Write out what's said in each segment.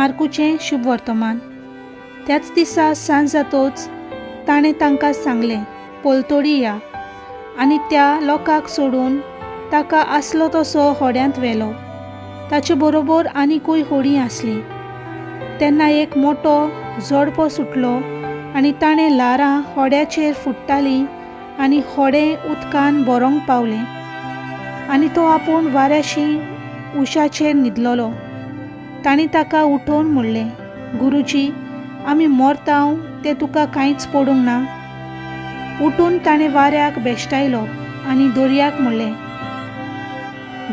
मार्कूचें शुभ वर्तमान. त्याच दिसा सांज जातोच ताणें तांकां सांगलें, पोलतोडी या. आनी त्या लोकांक सोडून ताका आसलो तसो होड्यांत व्हेलो. ताचे बरोबर आनीकूय होडीं आसलीं. तेन्ना एक मोठो झोडपो सुटलो आनी ताणें ल्हारां होड्याचेर फुट्टालीं आनी होडें उदकान भरोंक पावलें. आनी तो आपूण वाऱ्याशी उशाचेर न्हिदलोलो. तांणी ताका उठोवन म्हणलें, गुरुजी, आमी मरतांव तें तुका कांयच पडूंक ना. उठून ताणें वाऱ्याक बेश्टायलो आनी दर्याक म्हणलें,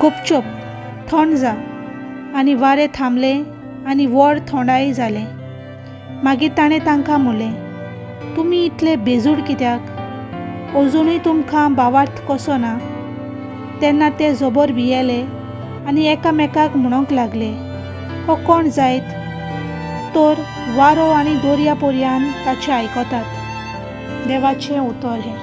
गुपचूप थंड जा. आनी वारें थांबलें आनी व्हड थंडाय जालें. मागीर ताणें तांकां म्हणलें, तुमी इतले बेजूड कित्याक? अजुनूय तुमकां भावार्थ कसो ना? तेन्ना ते जबर भियेले आनी एकामेकाक म्हणूंक लागले, हो कोण जायत? तर वारो आनी दर्या पर्यान ताचें आयकतात. देवाचें उतर हें.